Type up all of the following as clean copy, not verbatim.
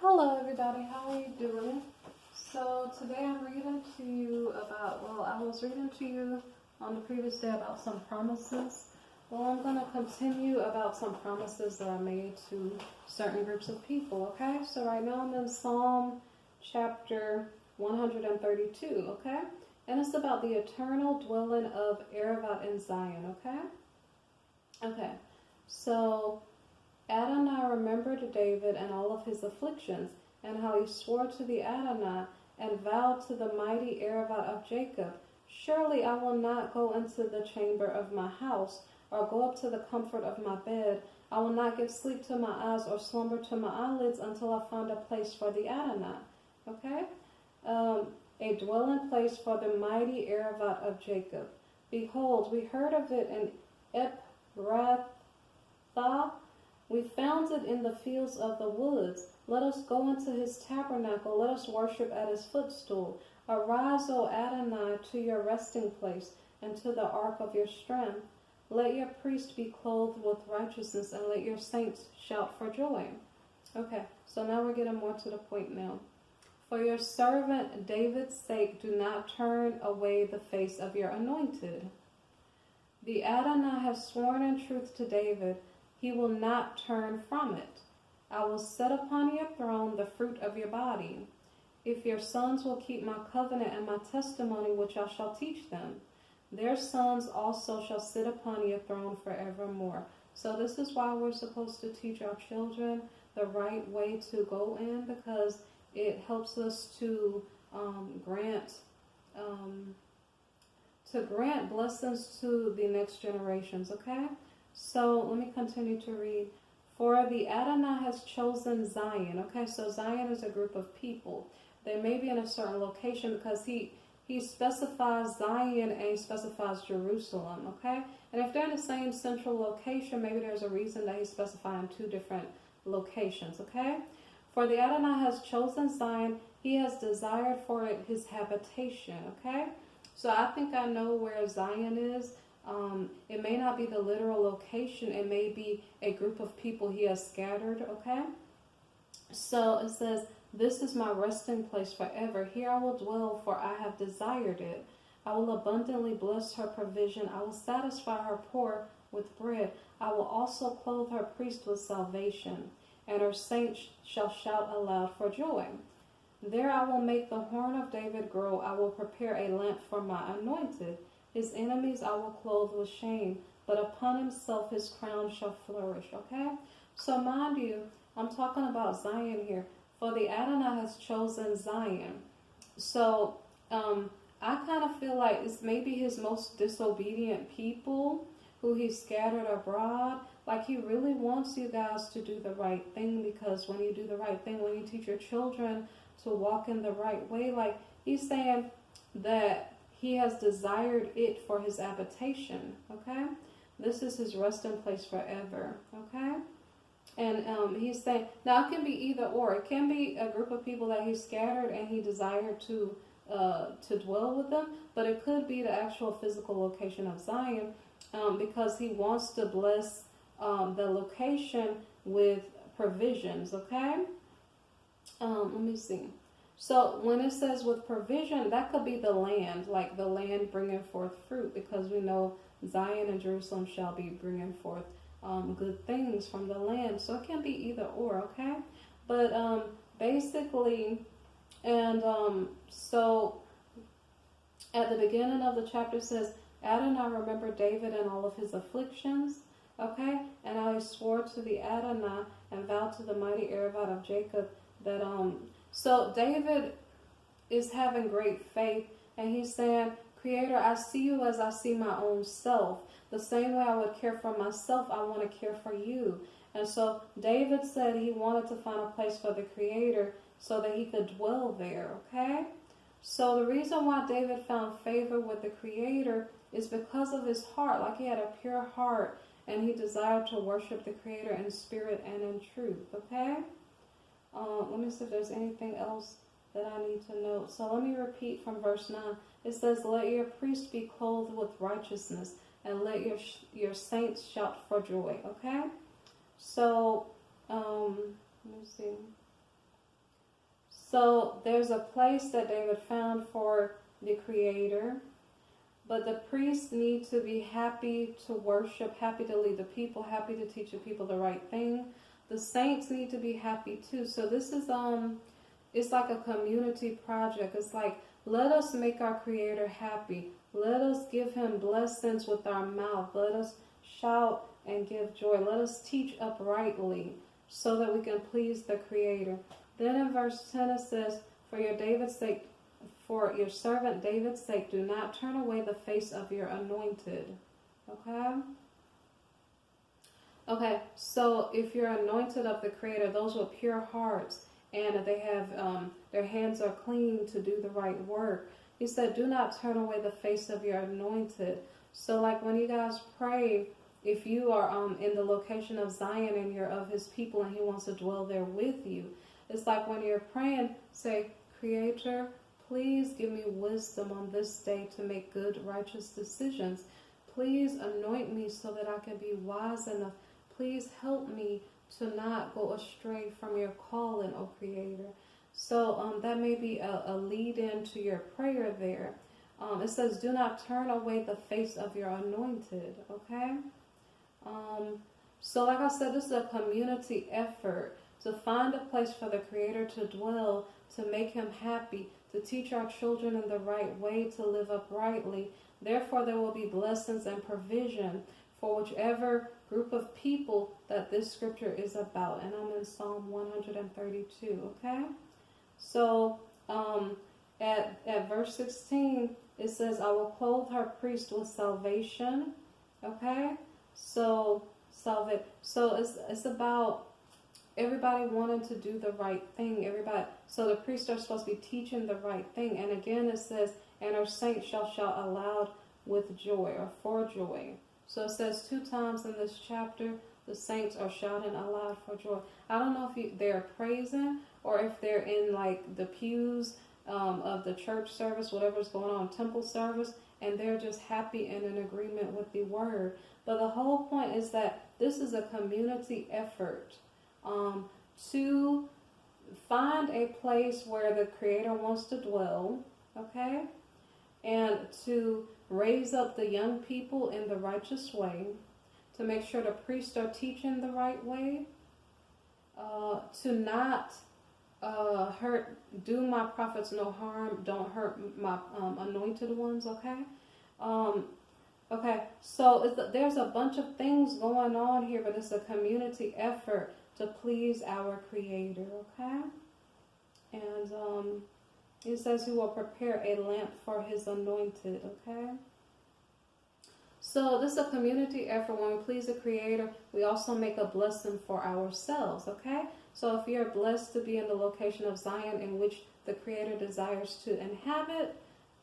Hello everybody, how are you doing? So today I'm reading to you about, I was reading to you on the previous day about some promises. Well, I'm going to continue about some promises that I made to certain groups of people, okay? So right now I'm in Psalm chapter 132, okay? And it's about the eternal dwelling of Aravat in Zion, okay? Okay, so Adonai remembered David and all of his afflictions, and how he swore to the Adonai and vowed to the mighty Aravat of Jacob, surely I will not go into the chamber of my house, or go up to the comfort of my bed. I will not give sleep to my eyes or slumber to my eyelids until I find a place for the Adonai. Okay? A dwelling place for the mighty Aravat of Jacob. Behold, we heard of it in Ephrathah. We found it in the fields of the woods. Let us go into his tabernacle. Let us worship at his footstool. Arise, O Adonai, to your resting place, and to the ark of your strength. Let your priest be clothed with righteousness, and let your saints shout for joy. Okay, so now we're getting more to the point now. For your servant David's sake, do not turn away the face of your anointed. The Adonai has sworn in truth to David. He will not turn from it. I will set upon your throne the fruit of your body. If your sons will keep my covenant and my testimony which I shall teach them, their sons also shall sit upon your throne forevermore. So this is why we're supposed to teach our children the right way to go in, because it helps us to grant blessings to the next generations, okay? So let me continue to read. For the Adonai has chosen Zion. Okay, so Zion is a group of people. They may be in a certain location because he specifies Zion and he specifies Jerusalem. Okay, and if they're in the same central location, maybe there's a reason that he's specifying two different locations. Okay, for the Adonai has chosen Zion. He has desired for it his habitation. Okay, so I think I know where Zion is. It may not be the literal location. It may be a group of people he has scattered, okay? So it says, this is my resting place forever. Here I will dwell, for I have desired it. I will abundantly bless her provision. I will satisfy her poor with bread. I will also clothe her priest with salvation, and her saints shall shout aloud for joy. There I will make the horn of David grow. I will prepare a lamp for my anointed. His enemies I will clothe with shame, but upon himself his crown shall flourish. Okay? So mind you, I'm talking about Zion here. For the Adonai has chosen Zion. So I kind of feel like it's maybe his most disobedient people who he scattered abroad. Like he really wants you guys to do the right thing, because when you do the right thing, when you teach your children to walk in the right way, like he's saying that he has desired it for his habitation, okay? This is his resting place forever, okay? And he's saying, now it can be either or. It can be a group of people that he scattered and he desired to dwell with them, but it could be the actual physical location of Zion, because he wants to bless the location with provisions, okay? Let me see. So when it says with provision, that could be the land, like the land bringing forth fruit, because we know Zion and Jerusalem shall be bringing forth good things from the land. So it can be either or, okay? But basically, and so at the beginning of the chapter says, Adonai remembered David and all of his afflictions, okay? And I swore to the Adonai and vowed to the mighty Aravat of Jacob that so David is having great faith, and he's saying, Creator, I see you as I see my own self. The same way I would care for myself, I want to care for you. And so David said he wanted to find a place for the Creator so that he could dwell there, okay? So the reason why David found favor with the Creator is because of his heart. Like he had a pure heart, and he desired to worship the Creator in spirit and in truth, okay? Let me see if there's anything else that I need to note. So let me repeat from verse 9. It says, let your priest be clothed with righteousness, and let your saints shout for joy. Okay? So, let me see. So there's a place that David found for the Creator, but the priests need to be happy to worship, happy to lead the people, happy to teach the people the right thing. The saints need to be happy too. So this is it's like a community project. It's like, let us make our Creator happy. Let us give him blessings with our mouth. Let us shout and give joy. Let us teach uprightly so that we can please the Creator. Then in verse 10 it says, for your servant David's sake, do not turn away the face of your anointed. Okay? Okay, so if you're anointed of the Creator, those with pure hearts, and they have their hands are clean to do the right work, he said, do not turn away the face of your anointed. So like when you guys pray, if you are in the location of Zion and you're of his people and he wants to dwell there with you, it's like when you're praying, say, Creator, please give me wisdom on this day to make good, righteous decisions. Please anoint me so that I can be wise enough. Please help me to not go astray from your calling, O Creator. So that may be a lead-in to your prayer there. It says, do not turn away the face of your anointed, okay? So like I said, this is a community effort to find a place for the Creator to dwell, to make him happy, to teach our children in the right way, to live uprightly. Therefore, there will be blessings and provision for whichever group of people that this scripture is about. And I'm in Psalm 132, okay? So at verse 16, it says, I will clothe her priest with salvation, okay? So it's about everybody wanting to do the right thing. So the priests are supposed to be teaching the right thing. And again, it says, and her saints shall shout aloud with joy, or for joy. So it says 2 times in this chapter, the saints are shouting aloud for joy. I don't know if they're praising or if they're in like the pews of the church service, whatever's going on, temple service, and they're just happy and in agreement with the word. But the whole point is that this is a community effort to find a place where the Creator wants to dwell, okay? And to raise up the young people in the righteous way, to make sure the priests are teaching the right way, to not do my prophets no harm, don't hurt my anointed ones, okay? Okay, so there's a bunch of things going on here, but it's a community effort to please our Creator, okay? And it says he will prepare a lamp for his anointed, okay? So this is a community effort. When we please the Creator, we also make a blessing for ourselves, okay? So if you're blessed to be in the location of Zion in which the Creator desires to inhabit,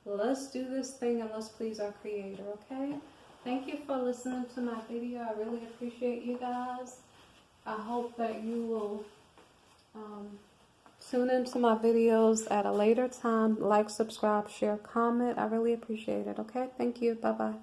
let's do this thing and let's please our Creator, okay? Thank you for listening to my video. I really appreciate you guys. I hope that you will tune into my videos at a later time. Like, subscribe, share, comment. I really appreciate it, okay? Thank you. Bye-bye.